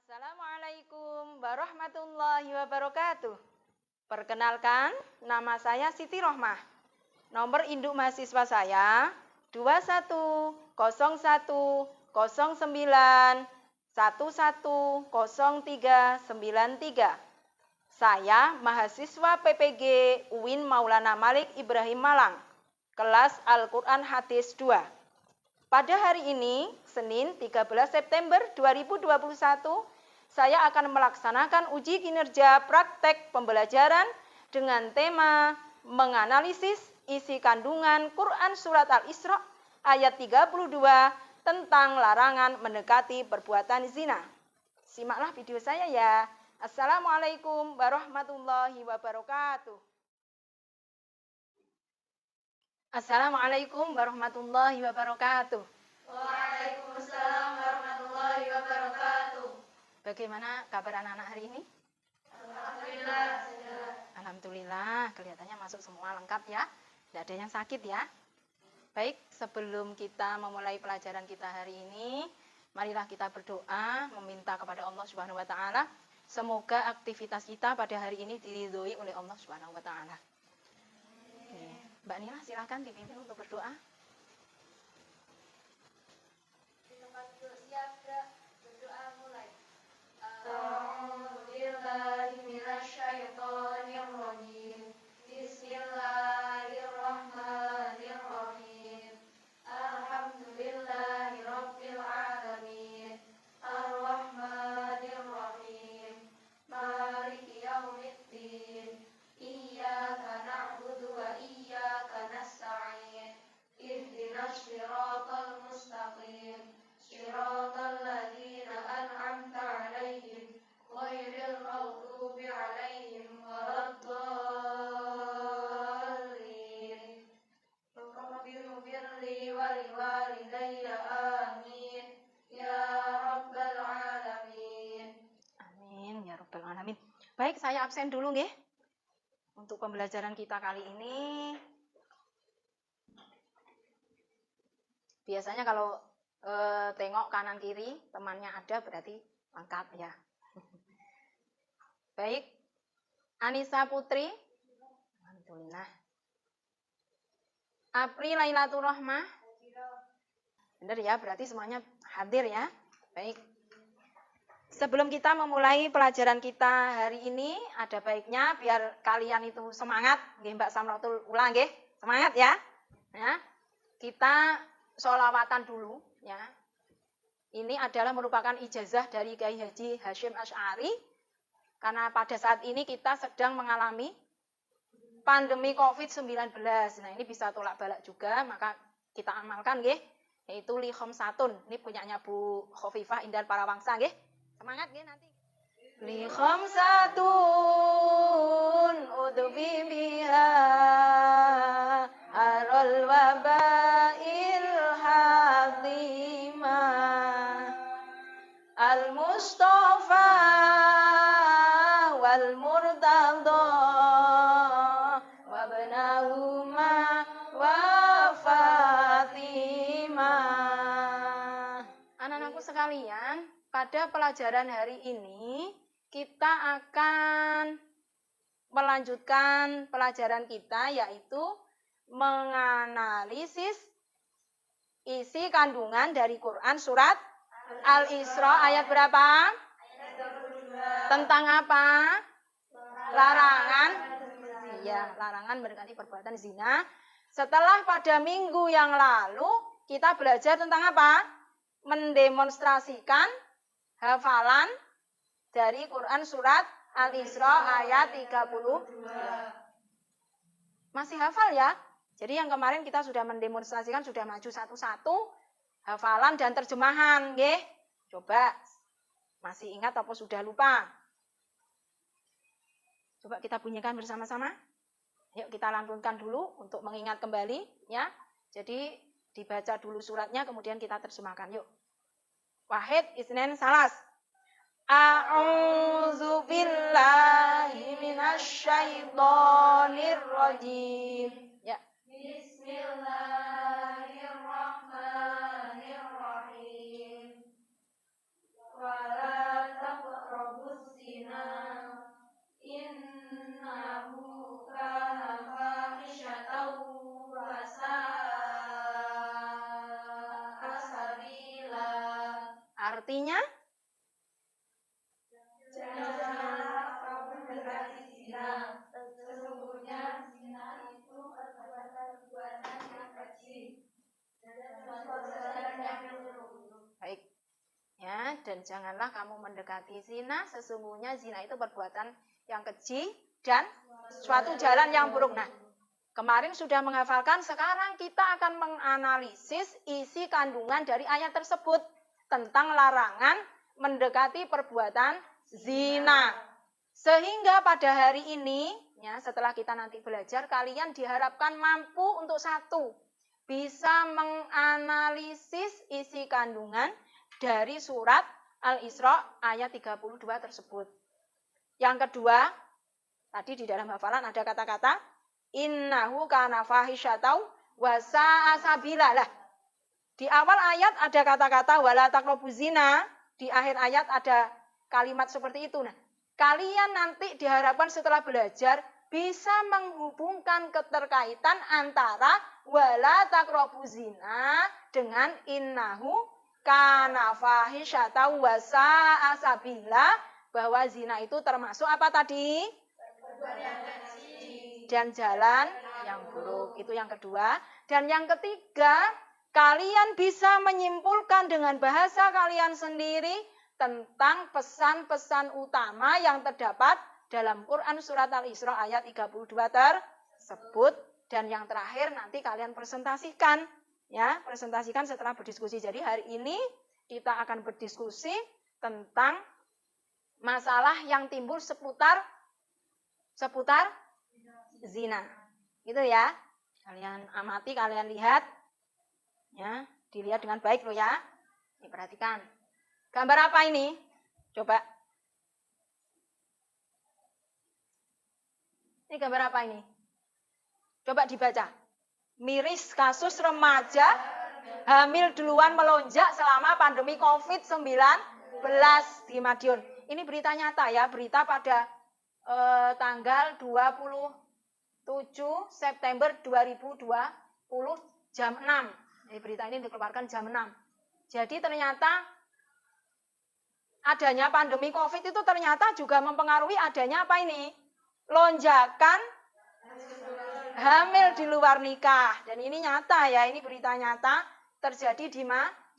Assalamualaikum warahmatullahi wabarakatuh. Perkenalkan, nama saya Siti Rohmah. Nomor induk mahasiswa saya 210109110393. Saya mahasiswa PPG UIN Maulana Malik Ibrahim Malang, kelas Al-Quran Hadis 2. Pada hari ini, Senin 13 September 2021, saya akan melaksanakan uji kinerja praktek pembelajaran dengan tema menganalisis isi kandungan Quran Surat Al-Isra ayat 32 tentang larangan mendekati perbuatan zina. Simaklah video saya ya. Assalamualaikum warahmatullahi wabarakatuh. Assalamualaikum warahmatullahi wabarakatuh. Waalaikumsalam warahmatullahi wabarakatuh. Bagaimana kabar anak-anak hari ini? Alhamdulillah. Alhamdulillah, kelihatannya masuk semua lengkap ya. Tidak ada yang sakit ya. Baik, sebelum kita memulai pelajaran kita hari ini, marilah kita berdoa meminta kepada Allah Subhanahu wa taala semoga aktivitas kita pada hari ini diridhoi oleh Allah Subhanahu wa taala. Mbak Nila, silakan dipimpin untuk berdoa. Di tempat duduk siap, berdoa mulai. A'udzubillahi minasyaitonirrajim. Bismillahirrahmanirrahim. Alhamdulillahi rabbil alamin. Ar-Rahmanir-Rahim. Maliki yaumiddin. Iyyaka na'budu wa iyyaka nasta'in. Ihdinas siratal mustaqim. Siratal ladzina an'amta 'alaihim ghairil maghdubi 'alaihim waladdallin. Rabbighfirli wa liwalidayya amin ya rabbal alamin. Amin ya rabbal alamin. Baik, saya absen dulu nggih. Untuk pembelajaran kita kali ini, biasanya kalau tengok kanan kiri temannya ada berarti lengkap ya. Baik, Anissa Putri, alhamdulillah. Apri Lailatul Rahmah, benar ya, berarti semuanya hadir ya. Baik. Sebelum kita memulai pelajaran kita hari ini, ada baiknya biar kalian itu semangat, nggih Mbak Samratul Ula nggih, semangat ya. Ya. Kita sholawatan dulu ya. Ini adalah merupakan ijazah dari Kiai Haji Hasyim Asy'ari karena pada saat ini kita sedang mengalami pandemi COVID-19. Nah, ini bisa tolak balak juga, maka kita amalkan nggih, yaitu li khamsatun. Ini punyanya Bu Khofifah Indar Parawangsa nggih. Semangat nggih nanti. Li khamsatun udbi biha arul wabail hadima al mustafa wal murtada wa banahuma wa Fatimah. Anak-anakku sekalian, pada pelajaran hari ini kita akan melanjutkan pelajaran kita, yaitu menganalisis isi kandungan dari Quran Surat Al-Isra ayat berapa? Ayat 22. Tentang apa? Larangan. Iya, larangan mendekati perbuatan zina. Setelah pada minggu yang lalu kita belajar tentang apa? Mendemonstrasikan hafalan dari Quran Surat Al-Isra ayat 32. Masih hafal ya? Jadi yang kemarin kita sudah mendemonstrasikan, sudah maju satu-satu hafalan dan terjemahan, nggih. Coba masih ingat atau sudah lupa? Coba kita bunyikan bersama-sama. Yuk kita lantunkan dulu untuk mengingat kembali ya. Jadi dibaca dulu suratnya kemudian kita terjemahkan. Yuk. Wahid, isnen, salas. A'udzu billahi minasyaitonir rajim. Ya. Bismillahirrahmanirrahim. Wa la Artinya Janganlah kamu mendekati zina. Sesungguhnya zina itu perbuatan yang keji dan perbuatan yang buruk. baik. Ya, dan janganlah kamu mendekati zina, sesungguhnya zina itu perbuatan yang keji dan suatu jalan yang buruk. Nah, kemarin sudah menghafalkan, sekarang kita akan menganalisis isi kandungan dari ayat tersebut tentang larangan mendekati perbuatan zina. Sehingga pada hari ini, ya, setelah kita nanti belajar, kalian diharapkan mampu untuk satu, bisa menganalisis isi kandungan dari surat Al-Isra ayat 32 tersebut. Yang kedua, tadi di dalam hafalan ada kata-kata innahu kana fahisyatau wa sa'a sabila. Lah, di awal ayat ada kata-kata wala taqrabuz zina, di akhir ayat ada kalimat seperti itu. Nah, kalian nanti diharapkan setelah belajar bisa menghubungkan keterkaitan antara wala taqrabuz zina dengan innahu kana fahisyatau wa sa'a sabila, bahwa zina itu termasuk apa tadi? Dan jalan yang buruk. Itu yang kedua. Dan yang ketiga, kalian bisa menyimpulkan dengan bahasa kalian sendiri tentang pesan-pesan utama yang terdapat dalam Quran surat Al-Isra ayat 32 tersebut. Dan yang terakhir nanti kalian presentasikan. Ya, presentasikan setelah berdiskusi. Jadi hari ini kita akan berdiskusi tentang masalah yang timbul seputar zina. Gitu ya. Kalian amati, kalian lihat. Ya, dilihat dengan baik loh ya. Diperhatikan. Gambar apa ini? Coba. Ini gambar apa ini? Coba dibaca. Miris kasus remaja hamil duluan melonjak selama pandemi COVID-19 di Madiun. Ini berita nyata ya, berita pada tanggal 27 September 2020 jam 6. Jadi berita ini dikeluarkan jam 6. Jadi ternyata adanya pandemi COVID itu ternyata juga mempengaruhi adanya apa ini? Lonjakan hamil di luar nikah. Dan ini nyata ya, ini berita nyata terjadi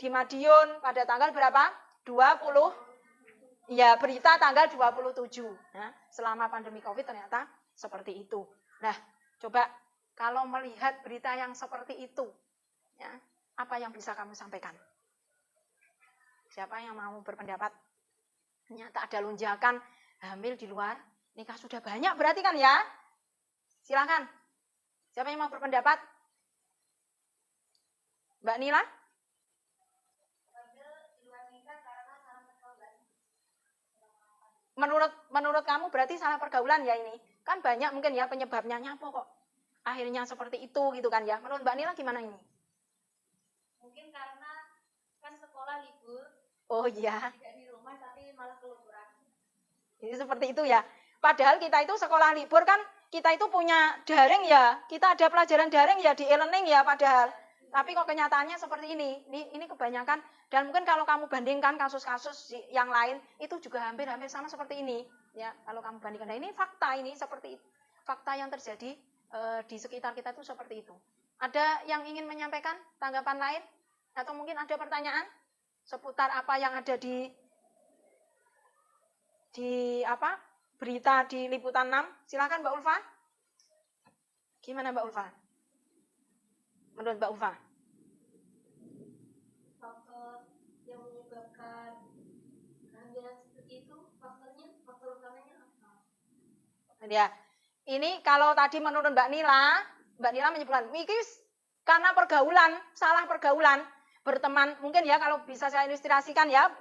di Madiun pada tanggal berapa? 20. Ya, berita tanggal 27. Nah, selama pandemi COVID ternyata seperti itu. Nah, coba kalau melihat berita yang seperti itu, ya, apa yang bisa kamu sampaikan? Siapa yang mau berpendapat? Ternyata ada lonjakan hamil di luar nikah sudah banyak berarti kan ya? Silakan. Siapa yang mau berpendapat? Mbak Nila? Menurut kamu berarti salah pergaulan ya ini? Kan banyak mungkin ya penyebabnya, nyapa kok akhirnya seperti itu gitu kan ya? Menurut Mbak Nila gimana ini? Mungkin karena kan sekolah libur. Oh iya. Tidak di rumah tapi malah keluar. Jadi seperti itu ya. Padahal kita itu sekolah libur kan, kita itu punya daring ya. Kita ada pelajaran daring ya di e-learning ya padahal. Tapi kok kenyataannya seperti ini. Ini kebanyakan. Dan mungkin kalau kamu bandingkan kasus-kasus yang lain, itu juga hampir-hampir sama seperti ini. Ya, kalau kamu bandingkan. Nah, ini fakta ini seperti itu. Fakta yang terjadi di sekitar kita itu seperti itu. Ada yang ingin menyampaikan tanggapan lain? Atau mungkin ada pertanyaan seputar apa yang ada di berita di Liputan 6? Silakan Mbak Ulfa. Gimana Mbak Ulfa? Menurut Mbak Ulfa? Faktor yang menyebabkan kehamilan seperti itu, faktor utamanya apa? Ya, ini kalau tadi menurut Mbak Nila menyebutkan, mikis karena pergaulan, salah pergaulan, berteman, mungkin ya kalau bisa saya ilustrasikan ya,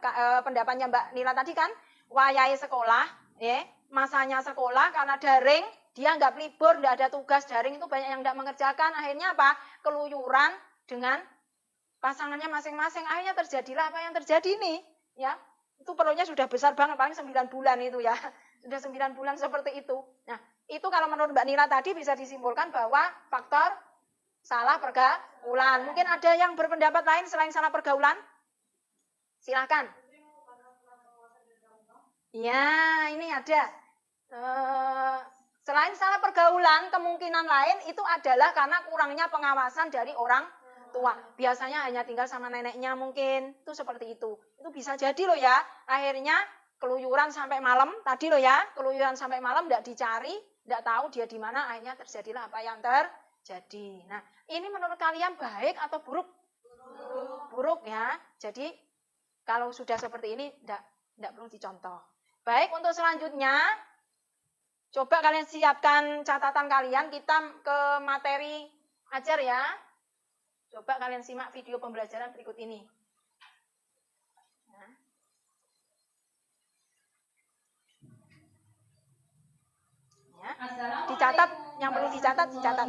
pendapatnya Mbak Nila tadi kan, wayai sekolah, ya, masanya sekolah karena daring, dia nggak libur, nggak ada tugas daring, itu banyak yang nggak mengerjakan, akhirnya apa? Keluyuran dengan pasangannya masing-masing, akhirnya terjadilah apa yang terjadi nih, ya. Itu perlunya sudah besar banget, paling 9 bulan itu ya, sudah 9 bulan seperti itu. Nah, itu kalau menurut Mbak Nila tadi bisa disimpulkan bahwa faktor salah pergaulan. Mungkin ada yang berpendapat lain selain salah pergaulan? Silakan. Ya, ini ada. Selain salah pergaulan, kemungkinan lain itu adalah karena kurangnya pengawasan dari orang tua. Biasanya hanya tinggal sama neneknya mungkin. Itu seperti itu. Itu bisa jadi loh ya. Akhirnya keluyuran sampai malam. Tadi loh ya, keluyuran sampai malam tidak dicari, tidak tahu dia di mana. Akhirnya terjadilah apa yang terjadi. Nah, ini menurut kalian baik atau buruk? Buruk ya. Jadi kalau sudah seperti ini tidak perlu dicontoh. Baik, untuk selanjutnya coba kalian siapkan catatan kalian, kita ke materi ajar ya. Coba kalian simak video pembelajaran berikut ini. Nah. Ya. Dicatat, yang perlu dicatat, dicatat.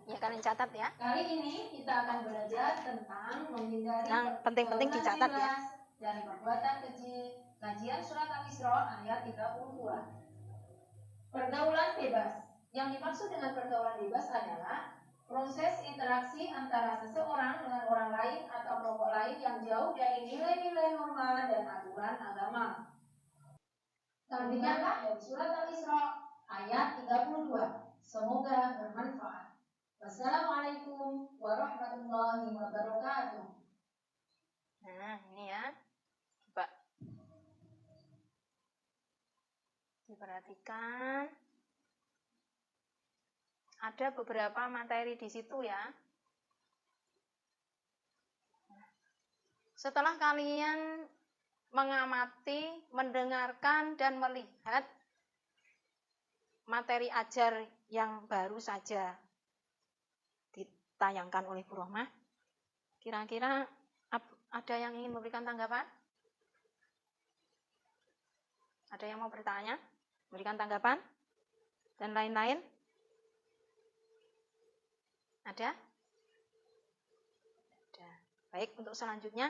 Ya, kalian catat ya. Kali ini kita akan belajar tentang menghindari yang penting-penting dicatat ya. Dan perbuatan keji. Kajian surat Al-Isra ayat 32. Pergaulan bebas. Yang dimaksud dengan pergaulan bebas adalah proses interaksi antara seseorang dengan orang lain atau kelompok lain yang jauh dari nilai-nilai norma dan aturan agama. Sampaikanlah dari surat Al-Isra ayat 32. Semoga bermanfaat. Wassalamualaikum warahmatullahi wabarakatuh. Nah, ini ya. Coba diperhatikan. Ada beberapa materi di situ ya. Setelah kalian mengamati, mendengarkan, dan melihat materi ajar yang baru saja ditayangkan oleh Bu Rohmah, kira-kira ada yang ingin memberikan tanggapan? Ada yang mau bertanya? Memberikan tanggapan? Dan lain-lain? Ada? Ada. Baik, untuk selanjutnya,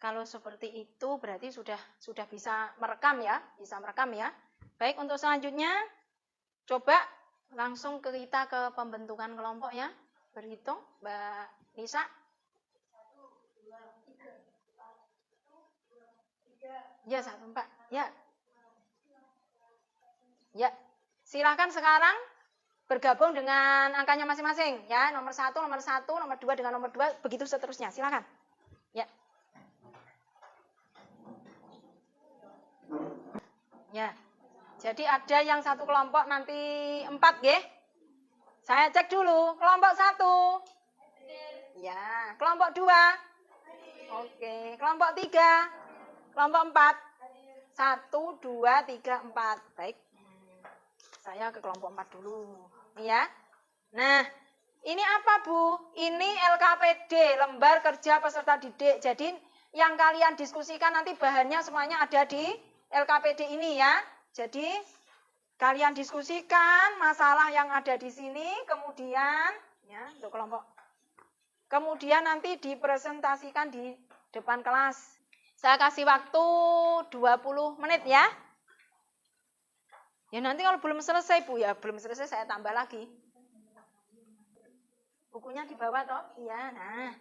kalau seperti itu berarti sudah bisa merekam ya, Baik, untuk selanjutnya, coba langsung kita ke pembentukan kelompok ya. Berhitung, Mbak Nisa. 1, 2, 3, 4, 1, 2, 3. Ya, 1, 4. Ya. Ya, silakan sekarang bergabung dengan angkanya masing-masing ya, nomor 1, nomor 1, nomor 2 dengan nomor 2, begitu seterusnya. Silakan. Ya. Ya. Jadi ada yang satu kelompok nanti 4 nggih. Saya cek dulu. Kelompok 1. Ya, kelompok 2. Oke, kelompok 3. Kelompok 4. 1 2 3 4. Baik. Saya ke kelompok 4 dulu. Ya. Nah, ini apa Bu? Ini LKPD, lembar kerja peserta didik. Jadi yang kalian diskusikan nanti bahannya semuanya ada di LKPD ini ya. Jadi kalian diskusikan masalah yang ada di sini, kemudian ya untuk kelompok. Kemudian nanti dipresentasikan di depan kelas. Saya kasih waktu 20 menit ya. Ya nanti kalau belum selesai Bu ya, belum selesai saya tambah lagi. Bukunya di bawah toh? Iya, nah.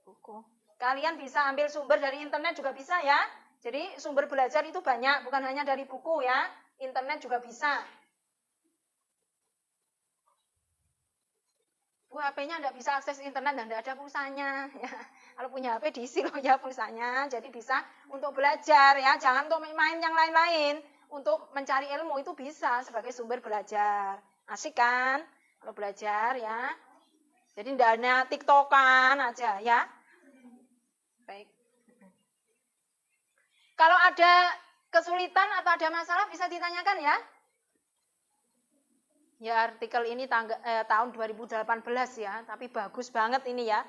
Buku. Kalian bisa ambil sumber dari internet juga bisa ya. Jadi sumber belajar itu banyak, bukan hanya dari buku ya. Internet juga bisa. Bu, HP-nya enggak bisa akses internet dan enggak ada pulsanya ya. Kalau punya HP diisi loh ya pulsanya. Jadi bisa untuk belajar ya, jangan untuk main yang lain-lain. Untuk mencari ilmu itu bisa sebagai sumber belajar. Asik kan? Kalau belajar ya. Jadi tidak hanya TikTokan aja ya. Baik. Kalau ada kesulitan atau ada masalah bisa ditanyakan ya. Ya artikel ini tahun 2018 ya, tapi bagus banget ini ya.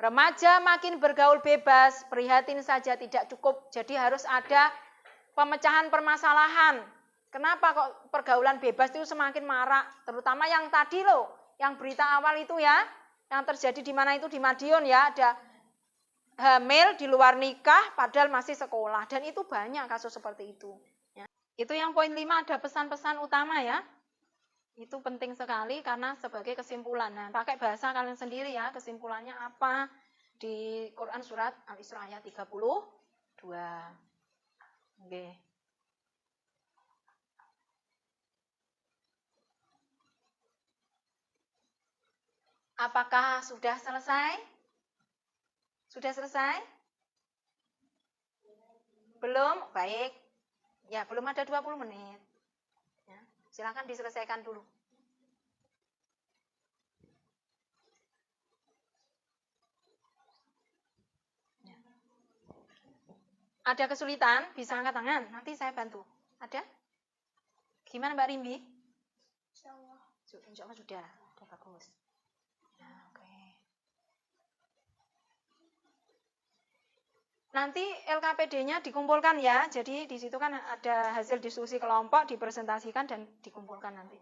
Remaja makin bergaul bebas, prihatin saja tidak cukup. Jadi harus ada pemecahan permasalahan. Kenapa kok pergaulan bebas itu semakin marak? Terutama yang tadi loh, yang berita awal itu ya, yang terjadi di mana itu di Madiun ya, ada hamil di luar nikah padahal masih sekolah. Dan itu banyak kasus seperti itu. Ya. Itu yang poin 5 ada pesan-pesan utama ya. Itu penting sekali karena sebagai kesimpulan. Nah, pakai bahasa kalian sendiri ya, kesimpulannya apa di Quran surat Al-Isra ayat 32. Oke. Apakah sudah selesai? Sudah selesai? Belum? Baik. Ya, belum ada 20 menit. Ya, silakan diselesaikan dulu. Ya. Ada kesulitan? Bisa angkat tangan. Nanti saya bantu. Ada? Gimana Mbak Rimbi? Insya Allah sudah. Sudah bagus. Ya, oke. Nanti LKPD-nya dikumpulkan ya. Jadi di situ kan ada hasil diskusi kelompok dipresentasikan dan dikumpulkan nanti.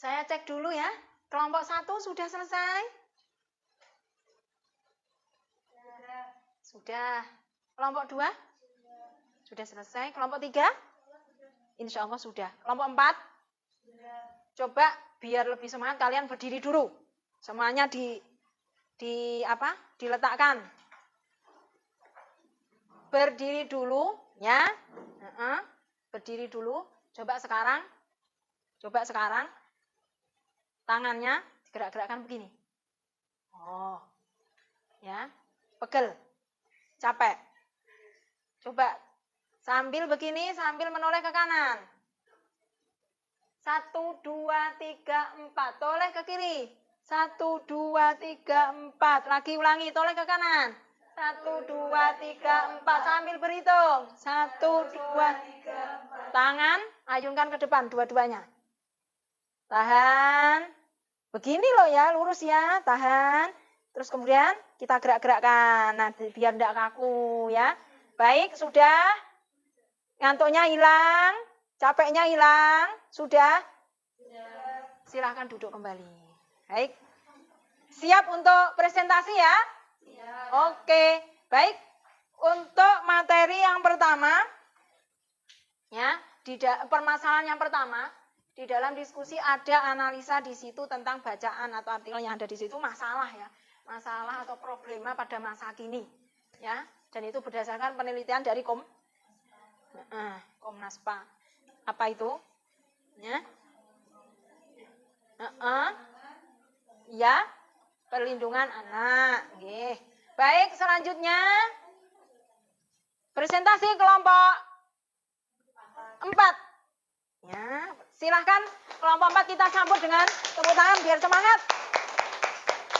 Saya cek dulu ya. Kelompok 1 sudah selesai? Sudah. Kelompok 2? Sudah selesai. Kelompok 3? Insya Allah sudah. Kelompok 4? Coba biar lebih semangat kalian berdiri dulu. Semuanya diletakkan. Berdiri dulu ya. Berdiri dulu. Coba sekarang tangannya digerak-gerakkan begini. Oh. Ya. Pegel. Capek. Coba sambil begini, sambil menoleh ke kanan. 1, 2, 3, 4. Toleh ke kiri. 1, 2, 3, 4. Lagi ulangi, toleh ke kanan. 1, 2, 3, 4. Sambil berhitung. 1, 2, 3, 4. Tangan ayunkan ke depan dua-duanya. Tahan. Begini loh ya, lurus ya, tahan. Terus kemudian kita gerak-gerakkan. Nah, biar tidak kaku ya. Baik, sudah. Ngantuknya hilang, capeknya hilang. Sudah? Silahkan duduk kembali. Baik. Siap untuk presentasi ya? Siap. Oke. Baik. Untuk materi yang pertama, ya, permasalahan yang pertama, di dalam diskusi ada analisa di situ tentang bacaan atau artikel yang ada di situ masalah ya. Masalah atau problema pada masa kini. Ya. Dan itu berdasarkan penelitian dari Komnaspa. Apa itu? Ya. Ya, perlindungan anak. Oke. Baik, selanjutnya presentasi kelompok 4. Ya, silahkan kelompok 4 kita sambut dengan tepuk tangan biar semangat.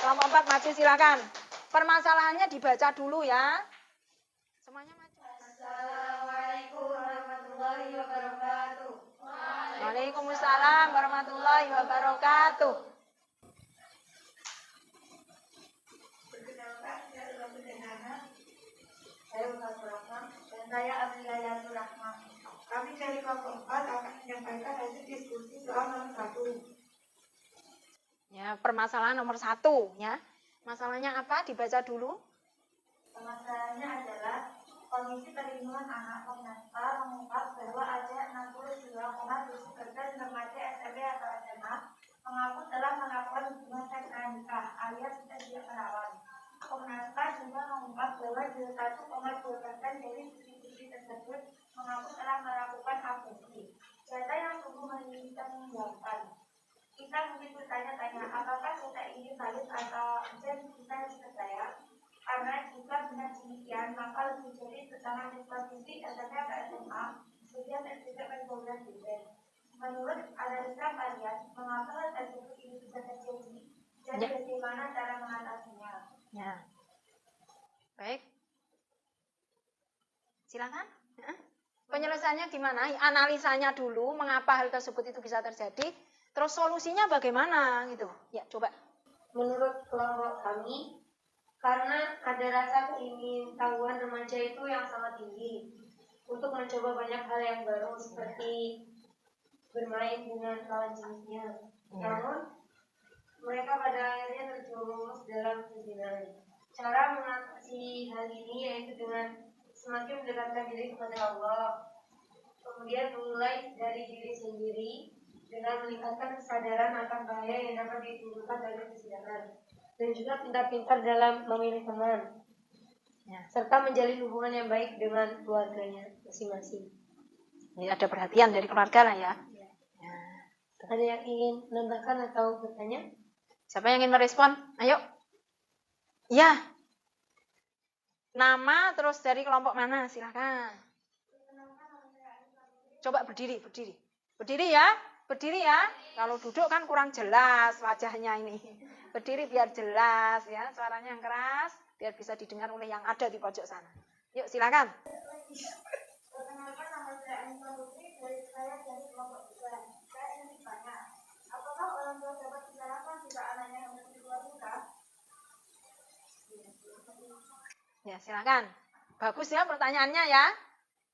Kelompok 4 maju silahkan. Permasalahannya dibaca dulu ya. Semuanya maju. Assalamualaikum warahmatullahi wabarakatuh. Waalaikumsalam warahmatullahi wabarakatuh. Perkenalkan, saya Ustaz Sederhana. Saya Ustaz Rahman dan saya Abiyatul Rahman. Kami dari kelompok 4 akan menyampaikan hasil diskusi soal nomor 1. Ya, permasalahan nomor 1 ya. Masalahnya apa? Dibaca dulu. Permasalahannya adalah Komisi Perlindungan Anak Komnaspa mengungkap bahwa ada 62,7% remaja SMP atau SMA mengaku telah melakukan hubungan seks pranikah alias tidak perawan. Komnaspa juga mengungkap bahwa 21,2% dari siswi-siswi tersebut mengaku telah melakukan aborsi. Data yang sungguh membingungkan. Kita mungkin bertanya-tanya, apakah data ini valid atau bisa dipercaya? Karena jika benar demikian, maka lebih dari setengah siswa siswi SMP atau SMA sudah terjadi pergaulan bebas. Menurut analisa kalian, mengapa hal tersebut ini bisa terjadi dan bagaimana cara mengatasinya? Ya. Baik. Silakan. Penyelesaiannya gimana? Analisanya dulu, mengapa hal tersebut itu bisa terjadi, terus solusinya bagaimana gitu. Ya, coba. Menurut kelompok kami, karena ada rasa keingintahuan remaja itu yang sangat tinggi untuk mencoba banyak hal yang baru seperti bermain dengan lawan jenisnya. Namun mereka pada akhirnya terjerumus dalam kezinahan. Cara mengatasi hal ini yaitu dengan semakin mendekatkan diri kepada Allah, kemudian mulai dari diri sendiri dengan meningkatkan kesadaran akan bahaya yang dapat ditimbulkan dari kezinahan, dan juga pintar-pintar dalam memilih teman, serta menjalin hubungan yang baik dengan keluarganya masing-masing. Ini ada perhatian dari keluarga lah ya. Ada yang ingin menambahkan atau bertanya? Siapa yang ingin merespon? Ayo. Ya. Nama terus dari kelompok mana? Silakan. Coba berdiri. Berdiri ya. Kalau duduk kan kurang jelas wajahnya ini. Berdiri biar jelas ya, suaranya yang keras biar bisa didengar oleh yang ada di pojok sana. Yuk silakan. Perkenalkan, nama saya Anissa Putri, dari saya dari kelompok 3. Saya ingin bertanya, apakah orang tua dapat disalahkan jika anaknya yang di luar nikah? Ya silakan. Bagus ya pertanyaannya ya.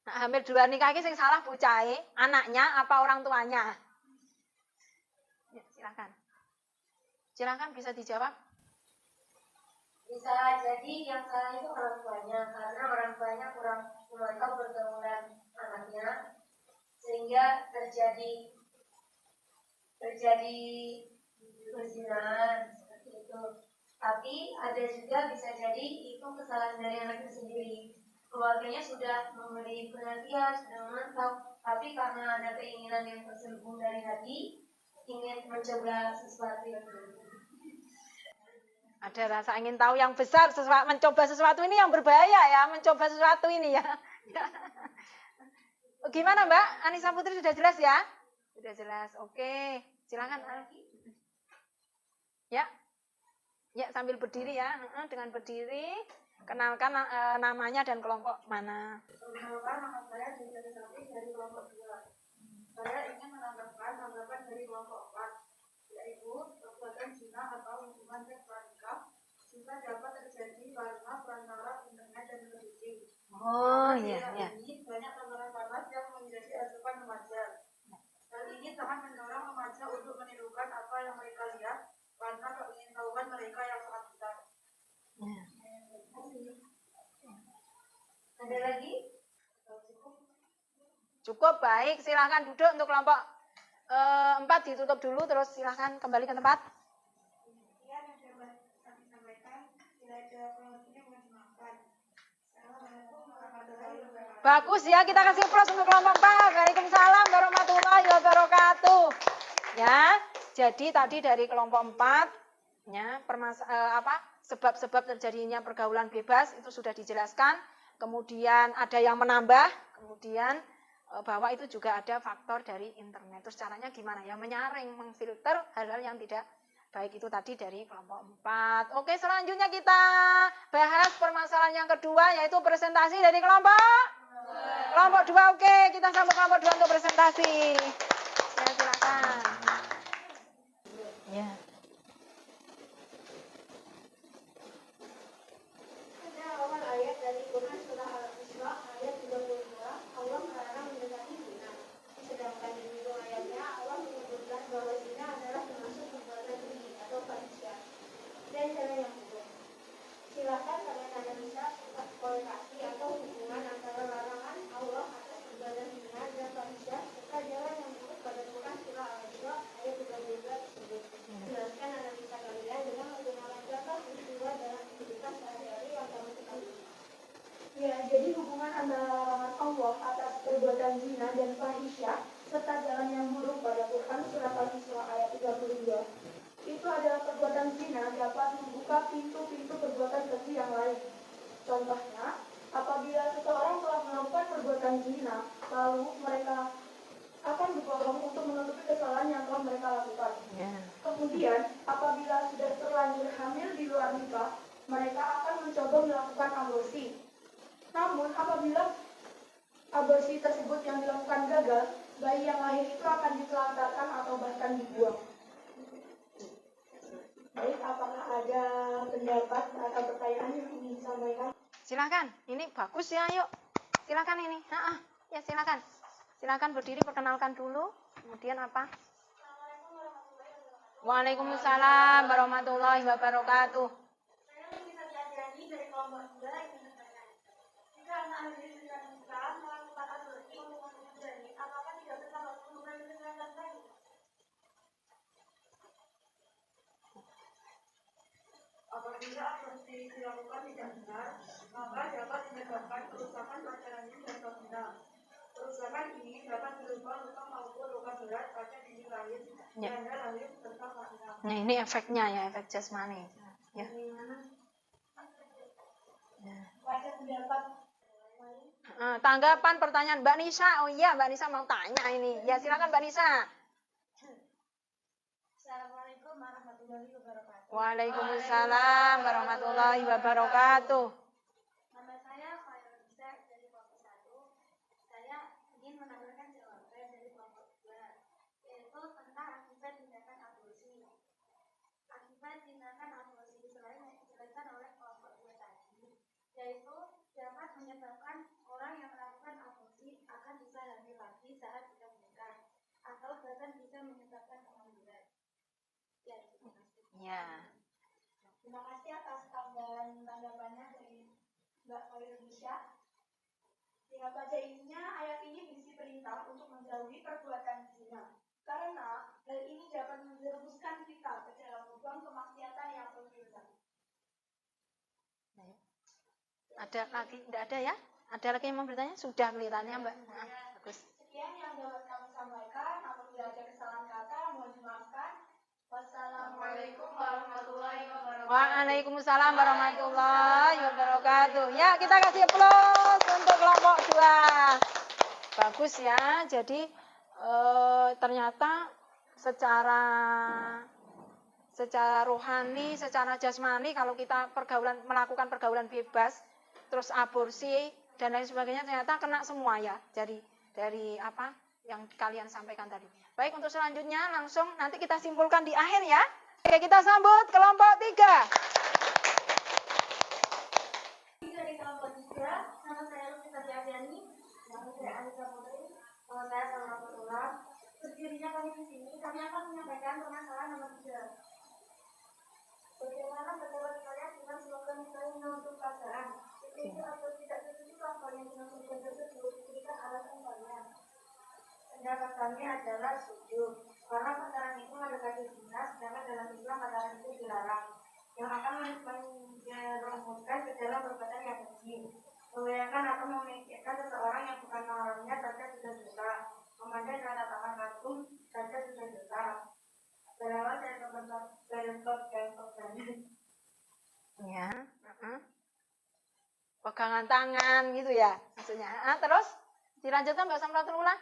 Nah, hampir 2 nikah ini yang salah bucahe, anaknya apa orang tuanya? Ya, silakan. Silakan bisa dijawab. Bisa jadi yang salah itu orang tuanya, karena orang tuanya kurang memantau pergaulan anaknya, sehingga terjadi perzinahan seperti itu. Tapi ada juga bisa jadi itu kesalahan dari anaknya sendiri. Keluarganya sudah memberi perhatian, sudah memantau, tapi karena ada keinginan yang terselubung dari hati, ingin mencoba sesuatu yang baru. Ada rasa ingin tahu yang besar, mencoba sesuatu ini yang berbahaya ya, mencoba sesuatu ini ya. Gimana Mbak? Anissa Putri sudah jelas ya? Sudah jelas, oke. Silakan. Ya. Ya, sambil berdiri ya. Dengan berdiri, kenalkan namanya dan kelompok mana. Perkenalkan, nama saya Dinda Desati dari kelompok 2. Saya ingin menambahkan tanggapan dari kelompok 4, yaitu perbuatan zina atau hubungan seks pranikah juga dapat terjadi karena perantara internet dan televisi. Oh iya. Ini banyak tontonan panas yang menjadi asupan remaja. Hal ini sangat mendorong remaja untuk menirukan apa yang mereka lihat karena keingintahuan mereka yang sangat besar. Ada lagi? Cukup baik, silakan duduk untuk kelompok 4 ditutup dulu, terus silakan kembali ke tempat. Sekian yang dapat kami sampaikan. Bila ada kurang lebihnya mohon dimaafkan. Assalamualaikum warahmatullahi wabarakatuh. Bagus ya, kita kasih plus untuk kelompok 4. Waalaikumsalam warahmatullahi wabarakatuh. Ya, jadi tadi dari kelompok 4 ya, sebab-sebab terjadinya pergaulan bebas itu sudah dijelaskan. Kemudian ada yang menambah, kemudian bahwa itu juga ada faktor dari internet. Terus caranya gimana ya? Menyaring, memfilter hal-hal yang tidak baik itu tadi dari kelompok 4. Oke, selanjutnya kita bahas permasalahan yang kedua, yaitu presentasi dari kelompok 2. Oke, kita sambut kelompok 2 untuk presentasi. Ya, silakan. Ya. Pada awal ayat dari Quran surah Al-Isra ayat 32, Allah melarang mendekati zina. Sedangkan di ujung ayatnya Allah menyebutkan bahwa zina adalah termasuk perbuatan keji atau fahisya dan cara yang buruk. Silakan kalian analisa korelasi atau hubungan antara larangan Allah atas perbuatan zina dan fahisya serta jalan yang buruk pada Quran surah Al-Isra ayat 32 tersebut. Jelaskan analisa kalian dengan menggunakan contoh peristiwa dalam kehidupan sehari-hari yang kamu ketahui. Ya, jadi hubungan antara larangan Allah atas perbuatan zina dan fahisya serta jalan yang buruk pada Quran surah Al-Isra ayat 32. Itu adalah perbuatan zina dapat membuka pintu-pintu perbuatan keji yang lain. Contohnya, apabila seseorang telah melakukan perbuatan zina, lalu mereka akan berbohong untuk menutupi kesalahan yang telah mereka lakukan. Kemudian, apabila sudah terlanjur hamil di luar nikah, mereka akan mencoba melakukan aborsi. Namun, apabila aborsi tersebut yang dilakukan gagal, bayi yang lahir itu akan ditelantarkan atau bahkan dibuang. Baik, apakah ada pendapat atau pertanyaan yang ingin disampaikan? Silakan, ini bagus ya, yuk. Silakan ini. Ya silakan. Silakan berdiri, perkenalkan dulu. Kemudian apa? Assalamualaikum warahmatullahi wabarakatuh. Waalaikumsalam warahmatullahi wabarakatuh. Saya Mungkin Adiani dari kelompok 2 ingin bertanya. Jika anak Anda sudah nikah melakukan aborsi untuk membunuh janin, apakah tidak bersalah hubungan dengan laki-laki? Apabila aborsi dilakukan tidak benar, maka dapat menyebabkan kerusakan pada janin dan vagina. Kerusakan ini dapat berupa luka maupun luka berat pada dinding rahim, tanda rahim serta vagina. Nah, ini efeknya ya, efek jasmani. Ya. Pada pendapat Tanggapan pertanyaan Mbak Nisa. Oh iya, Mbak Nisa mau tanya ini. Ya, silakan Mbak Nisa. Assalamualaikum warahmatullahi wabarakatuh. Waalaikumsalam warahmatullahi wabarakatuh. Nama saya Khairul Bisa dari kelompok 1. Saya ingin menambahkan jawaban dari kelompok 2, yaitu tentang akibat tindakan aborsi. Akibat tindakan aborsi selain yang dijelaskan oleh kelompok 2 tadi, yaitu dapat menyebabkan orang yang melakukan aborsi akan bisa hamil lagi saat sudah menikah, atau bahkan bisa menyebabkan kematian. Ya, terima kasih. Ya. Terima kasih atas tambahan tanggapannya dari Mbak Khairul Bisa. Sehingga pada intinya ayat ini berisi perintah untuk menjauhi perbuatan zina. Karena hal ini dapat menjerumuskan kita ke dalam lubang kemaksiatan yang berdosa. Ada lagi? Tidak ada ya? Ada lagi yang mau bertanya? Sudah kelihatannya Mbak. Bagus. Sekian yang dapat kami sampaikan. Apabila ada kesalahan kata, mohon dimaafkan. Wassalamualaikum warahmatullahi wabarakatuh. Waalaikumsalam warahmatullahi wabarakatuh. Ya, kita kasih aplaus untuk kelompok 2. Bagus ya. Jadi ternyata secara rohani, secara jasmani, kalau kita melakukan pergaulan bebas, terus aborsi dan lain sebagainya, ternyata kena semua ya. Dari apa yang kalian sampaikan tadi. Baik, untuk selanjutnya langsung nanti kita simpulkan di akhir ya. Oke, kita sambut kelompok 3. Dari kelompok 3, nama saya Lutfi Adiani, nama saya Anissa Putri, nama saya Salma Putula. Berdirinya kami di sini, kami akan menyampaikan permasalahan nomor 3. Bagaimana pendapat kalian dengan slogan kita untuk pelajaran? Itu atau tidak setuju kalau yang dengan slogan tersebut diberikan alasan kalian? Pendapat kami adalah setuju, karena pacaran itu mendekati zina, sedangkan dalam Islam pacaran itu dilarang, yang akan menjerumuskan ke dalam perbuatan yang keji, membayangkan atau memikirkan seseorang yang bukan mahramnya saja sudah dosa, memandang tanda tangan kagum saja sudah dosa. Berawal dari kelompok Ya. Pegangan tangan gitu ya maksudnya. Terus dilanjutkan Mbak Samratullah.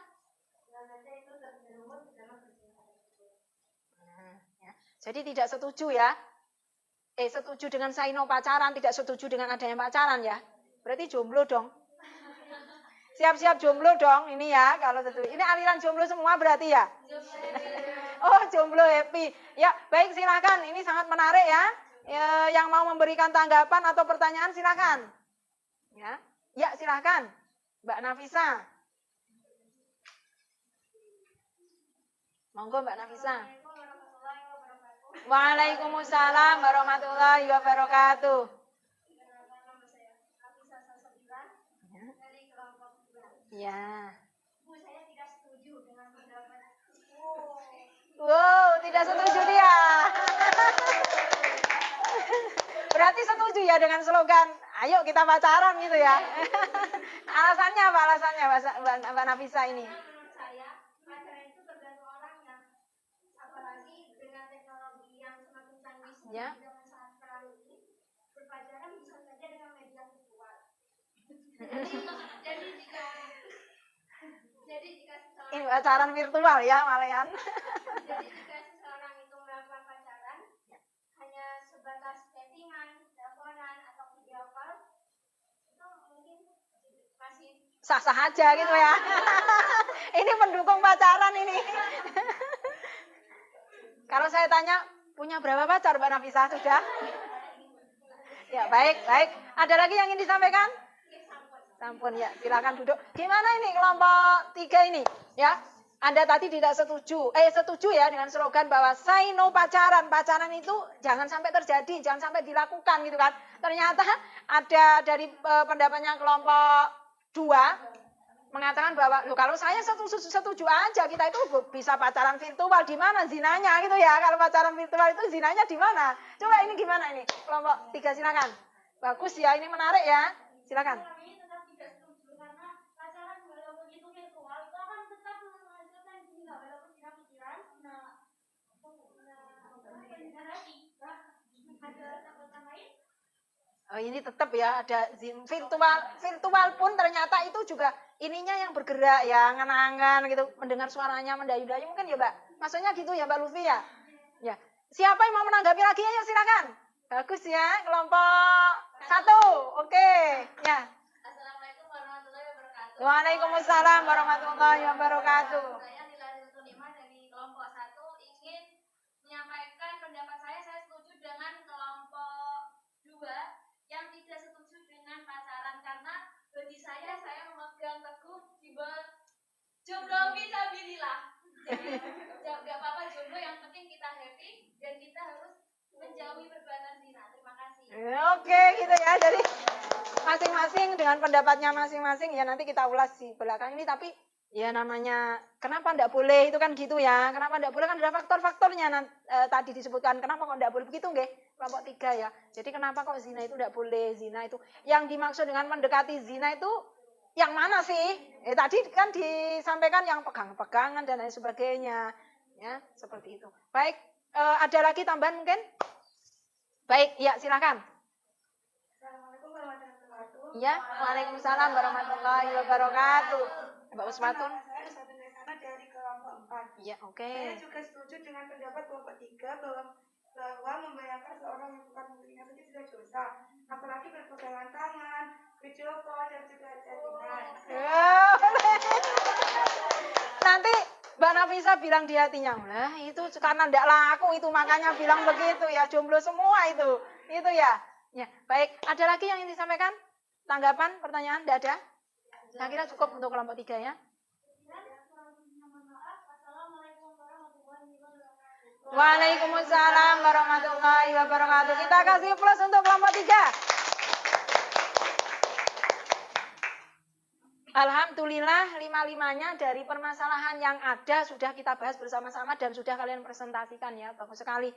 itu terjerumus dalam perbuatan. Ya. Jadi tidak setuju ya. Setuju dengan saino pacaran, tidak setuju dengan adanya pacaran ya. Berarti jomblo dong. Siap-siap jomblo dong ini ya kalau setuju. Ini aliran jomblo semua berarti ya. Oh, jomblo happy. Ya, baik silakan. Ini sangat menarik ya. Yang mau memberikan tanggapan atau pertanyaan silakan. Ya. Ya, silakan. Mbak Nafisa. Monggo Mbak Nafisa. Waalaikumsalam warahmatullahi wabarakatuh. Ya. Bu, saya tidak setuju dengan pendapat. Wow, tidak setuju dia. Berarti setuju ya dengan slogan, ayo kita pacaran gitu ya. Alasannya apa alasannya Mbak Nafisa ini? Menurut saya, pacaran itu tergantung orangnya. Apalagi dengan teknologi yang semakin canggih Ya. di zaman sekarang ini, berpacaran bisa saja dengan media virtual. Jadi jika seseorang Ini pacaran virtual ya malahan. Jadi jika seseorang itu melakukan pacaran hanya sebatas chattingan, teleponan atau video call, itu mungkin masih Sah-sah aja gitu ya. Ini pendukung pacaran ini. Kalau saya tanya, punya berapa pacar Mbak Nafisa sudah? Ya, baik. Ada lagi yang ingin disampaikan? Sampun ya, silakan duduk. Gimana ini kelompok 3 ini? Ya. Anda tadi tidak setuju ya dengan slogan bahwa say no pacaran. Pacaran itu jangan sampai terjadi, jangan sampai dilakukan gitu kan. Ternyata ada dari pendapatnya kelompok 2 mengatakan bahwa kalau saya setuju aja kita itu bisa pacaran virtual, di mana zinanya gitu ya. Kalau pacaran virtual itu zinanya di mana? Coba ini gimana ini? Kelompok 3 silakan. Bagus ya, ini menarik ya. Silakan. Oh, ini tetap ya ada virtual pun ternyata itu juga ininya yang bergerak ya, angan-angan gitu, mendengar suaranya mendayu-dayu mungkin ya Mbak. Maksudnya gitu ya Mbak Lufi ya. Ya. Siapa yang mau menanggapi lagi ayo silakan. Bagus ya, kelompok 1. Oke, ya. Assalamualaikum warahmatullahi wabarakatuh. Waalaikumsalam warahmatullahi wabarakatuh. Saya Nilari Tunima dari kelompok 1 ingin menyampaikan pendapat saya setuju dengan kelompok 2 yang tidak setuju dengan pacaran karena bagi saya memegang teguh jiwa jomblo fisabilillah. Jadi nggak apa-apa jomblo, yang penting kita happy dan kita harus menjauhi perbuatan zina. Terima kasih. Oke, gitu ya. Jadi masing-masing dengan pendapatnya masing-masing ya, nanti kita ulas di belakang ini, tapi ya namanya kenapa enggak boleh itu kan gitu ya. Kenapa enggak boleh kan ada faktor-faktornya tadi disebutkan. Kenapa kok enggak boleh begitu nggih? Kelompok 3 ya. Jadi kenapa kok zina itu enggak boleh? Zina itu yang dimaksud dengan mendekati zina itu yang mana sih? Tadi kan disampaikan yang pegang-pegangan dan lain sebagainya. Ya, seperti itu. Baik, ada lagi tambahan mungkin? Baik, ya silakan. Assalamualaikum warahmatullahi wabarakatuh. Ya, waalaikumsalam warahmatullahi wabarakatuh. Mbak Usmatun. Saya Usmatun Desana dari kelompok 4. Ya, oke. Saya juga setuju dengan pendapat kelompok 3 bahwa membayangkan seorang yang bukan muhrimnya saja sudah dosa, apalagi berpegangan tangan, berjoko dan juga jadinan. Nanti Mbak Nafisa bilang di hatinya, lah itu karena ndak laku itu makanya bilang begitu ya, jomblo semua itu ya. Ya, baik. Ada lagi yang ingin disampaikan? Tanggapan, pertanyaan? Ndak ada? Saya kira cukup untuk kelompok 3 ya. Waalaikumsalam warahmatullahi wabarakatuh. Kita kasih plus untuk kelompok 3. Alhamdulillah 5-5-nya dari permasalahan yang ada sudah kita bahas bersama-sama dan sudah kalian presentasikan ya. Bagus sekali.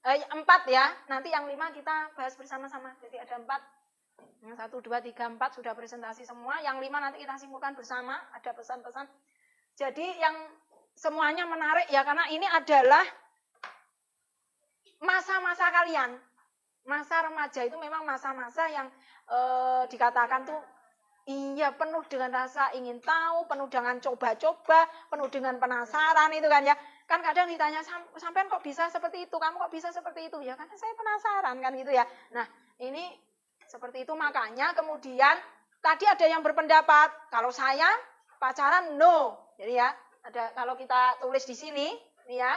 4 ya. Nanti yang 5 kita bahas bersama-sama. Jadi ada 4. Yang 1, 2, 3, 4 sudah presentasi semua. Yang 5 nanti kita simpulkan bersama. Ada pesan-pesan. Jadi yang semuanya menarik ya, karena ini adalah masa-masa kalian. Masa remaja itu memang masa-masa yang dikatakan tuh iya penuh dengan rasa ingin tahu, penuh dengan coba-coba, penuh dengan penasaran itu kan ya. Kan kadang ditanya, sampean kok bisa seperti itu, kamu kok bisa seperti itu? Ya karena saya penasaran kan gitu ya. Nah ini seperti itu, makanya kemudian tadi ada yang berpendapat, kalau saya pacaran no. Jadi ya, ada kalau kita tulis di sini, nih ya,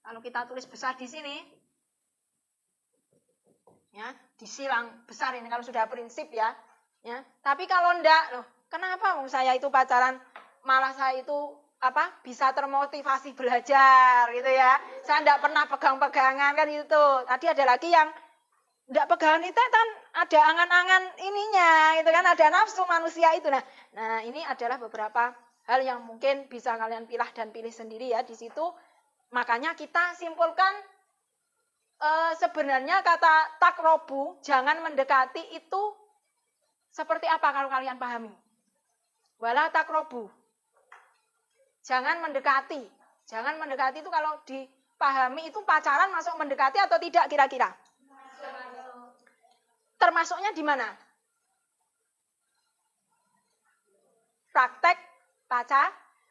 kalau kita tulis besar di sini, ya, disilang besar ini kalau sudah prinsip ya. Ya, tapi kalau enggak, loh, kenapa saya itu pacaran, malah saya itu bisa termotivasi belajar gitu ya. Saya enggak pernah pegang-pegangan kan itu. Tadi ada lagi yang enggak pegangan itu kan ada angan-angan ininya, itu kan ada nafsu manusia itu. Nah, ini adalah beberapa hal yang mungkin bisa kalian pilih dan pilih sendiri ya di situ. Makanya kita simpulkan sebenarnya kata takrobu, jangan mendekati itu seperti apa kalau kalian pahami? Wala takrobu. Jangan mendekati. Jangan mendekati itu kalau dipahami itu pacaran masuk mendekati atau tidak kira-kira? Termasuknya di mana? Praktek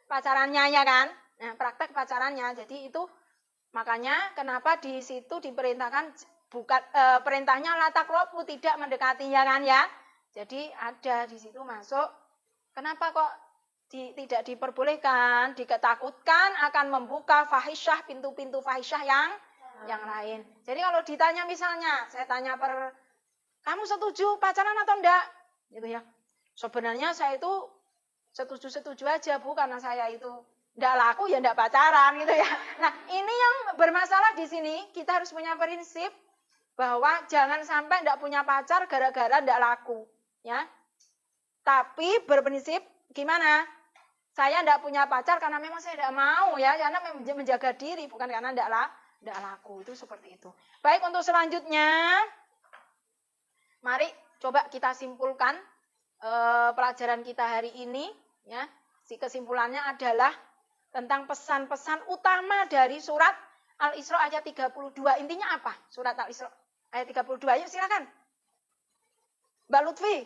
pacarannya ya kan? Nah, praktek pacarannya. Jadi itu makanya kenapa di situ diperintahkan bukan perintahnya la takrobu, tidak mendekati ya kan ya? Jadi ada di situ masuk. Kenapa kok tidak diperbolehkan? Diketakutkan akan membuka fahisyah, pintu-pintu fahisyah yang lain. Jadi kalau ditanya misalnya, saya tanya kamu setuju pacaran atau enggak? Gitu ya. Sebenarnya saya itu setuju-setuju aja Bu, karena saya itu ndak laku ya ndak pacaran gitu ya. Nah, ini yang bermasalah di sini, kita harus punya prinsip bahwa jangan sampai ndak punya pacar gara-gara ndak laku, ya. Tapi berprinsip gimana? Saya ndak punya pacar karena memang saya ndak mau ya, karena menjaga diri bukan karena ndak laku. Itu seperti itu. Baik, untuk selanjutnya mari coba kita simpulkan pelajaran kita hari ini, ya. Si kesimpulannya adalah tentang pesan-pesan utama dari surat Al-Isra ayat 32. Intinya apa? Surat Al-Isra ayat 32. Yuk silakan. Mbak Lutfi.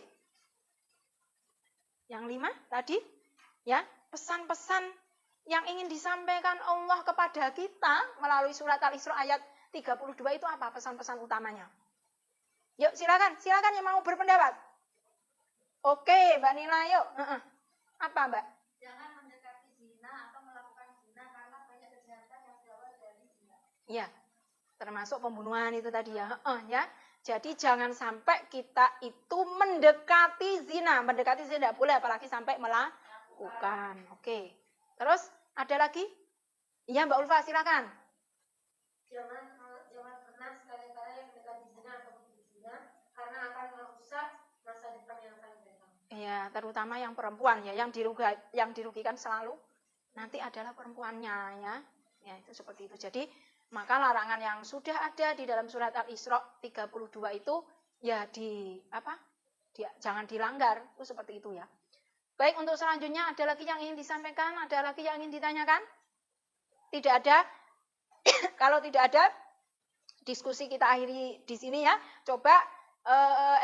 Yang 5 tadi, ya, pesan-pesan yang ingin disampaikan Allah kepada kita melalui surat Al-Isra ayat 32 itu apa pesan-pesan utamanya? Yuk silakan yang mau berpendapat. Oke, Mbak Nila, yuk. Apa, Mbak? Jangan mendekati zina atau melakukan zina karena banyak kejahatan yang berawal dari zina. Iya, termasuk pembunuhan itu tadi ya. Ya. Jadi jangan sampai kita itu mendekati zina. Mendekati zina tidak boleh, apalagi sampai melakukan. Oke. Terus ada lagi? Iya, Mbak Ulfa, silakan. Jangan pernah sekali-kali yang mendekati zina atau zina karena akan merusak masa depan yang akan datang. Iya, terutama yang perempuan ya, yang dirugikan selalu nanti adalah perempuannya ya. Ya, itu seperti itu. Jadi, maka larangan yang sudah ada di dalam surat Al-Isra 32 itu ya jangan dilanggar. Itu seperti itu ya. Baik, untuk selanjutnya ada lagi yang ingin disampaikan, ada lagi yang ingin ditanyakan? Tidak ada. Kalau tidak ada, diskusi kita akhiri di sini ya. Coba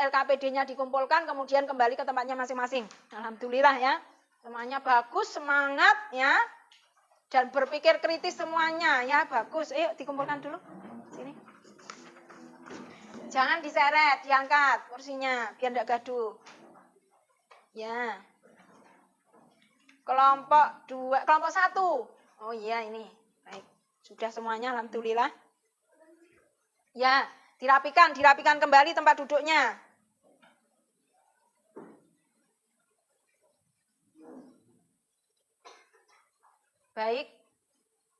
LKPD-nya dikumpulkan, kemudian kembali ke tempatnya masing-masing. Alhamdulillah ya. Semuanya bagus, semangat ya. Dan berpikir kritis semuanya ya, bagus. Ayo dikumpulkan dulu. Sini. Jangan diseret, diangkat kursinya biar tidak gaduh. Ya. Kelompok 2, kelompok 1. Oh iya ini. Baik. Sudah semuanya alhamdulillah. Ya, dirapikan kembali tempat duduknya. Baik,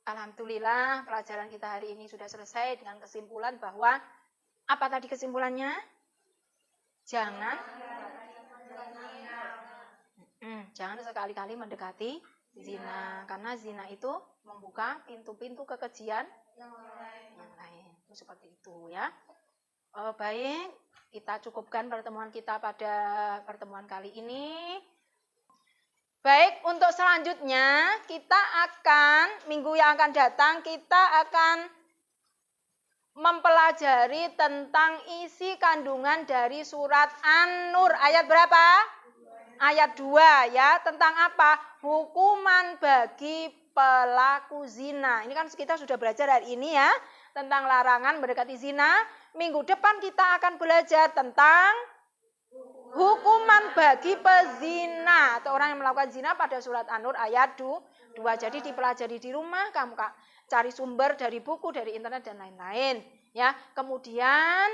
alhamdulillah pelajaran kita hari ini sudah selesai dengan kesimpulan bahwa apa tadi kesimpulannya? Jangan sekali-kali mendekati zina, karena zina itu membuka pintu-pintu kekejian yang lain. Itu seperti itu ya. Baik, kita cukupkan pertemuan kita pada pertemuan kali ini. Baik, untuk selanjutnya kita akan, minggu yang akan datang, kita akan mempelajari tentang isi kandungan dari surat An-Nur. Ayat berapa? Ayat 2 ya. Tentang apa? Hukuman bagi pelaku zina. Ini kan kita sudah belajar hari ini ya. Tentang larangan mendekati zina. Minggu depan kita akan belajar tentang hukuman bagi pezina atau orang yang melakukan zina pada surat An-Nur ayat 2. Jadi dipelajari di rumah, kamu cari sumber dari buku, dari internet dan lain-lain. Ya, kemudian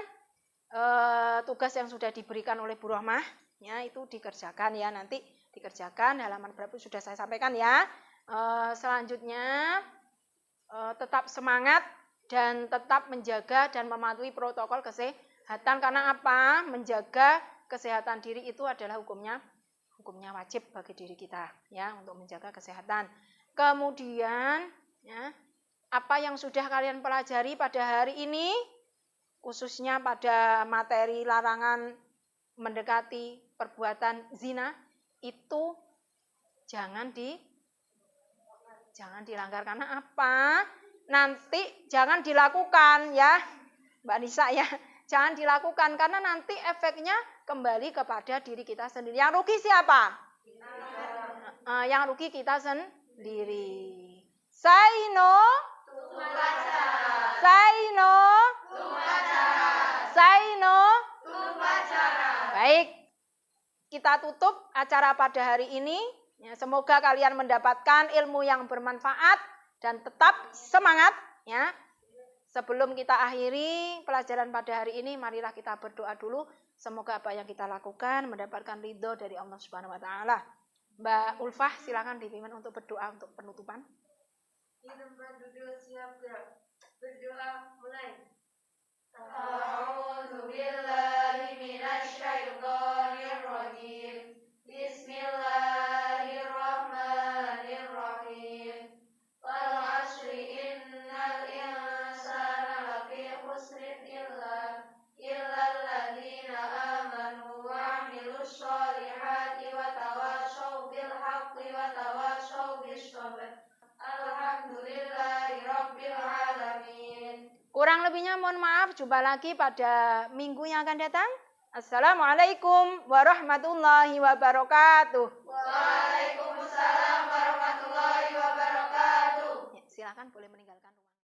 tugas yang sudah diberikan oleh Bu Rohmah, ya itu dikerjakan ya, nanti dikerjakan halaman berapa sudah saya sampaikan ya. Selanjutnya tetap semangat dan tetap menjaga dan mematuhi protokol kesehatan karena apa? Menjaga kesehatan diri itu adalah hukumnya wajib bagi diri kita ya untuk menjaga kesehatan. Kemudian ya, apa yang sudah kalian pelajari pada hari ini khususnya pada materi larangan mendekati perbuatan zina itu jangan dilanggar karena apa? Nanti jangan dilakukan ya Mbak Nisa ya. Jangan dilakukan karena nanti efeknya kembali kepada diri kita sendiri. Yang rugi siapa? Yang rugi kita sendiri. Say no. Say no. Say no. Baik. Kita tutup acara pada hari ini. Ya, semoga kalian mendapatkan ilmu yang bermanfaat dan tetap semangat ya. Sebelum kita akhiri pelajaran pada hari ini, marilah kita berdoa dulu. Semoga apa yang kita lakukan mendapatkan ridho dari Allah Subhanahu wa taala. Mbak Ulfah, silakan dipimpin untuk berdoa untuk penutupan. Di tempat duduk siap gerak. Berdoa mulai. A'udzu billahi minasyaitonir rajim. Bismillahirrahmanirrahim. Wal 'ashri innal insana lafi khusrin illa alladzina amanu wa 'amilus sholihati wa tawashaw bil haqqi wa tawashaw bis sabr. Alhamdulillahi rabbil alamin. Kurang lebihnya mohon maaf, jumpa lagi pada minggu yang akan datang. Assalamualaikum warahmatullahi wabarakatuh. Waalaikumsalam warahmatullahi wabarakatuh. Ya, silakan boleh meninggalkan ruangan.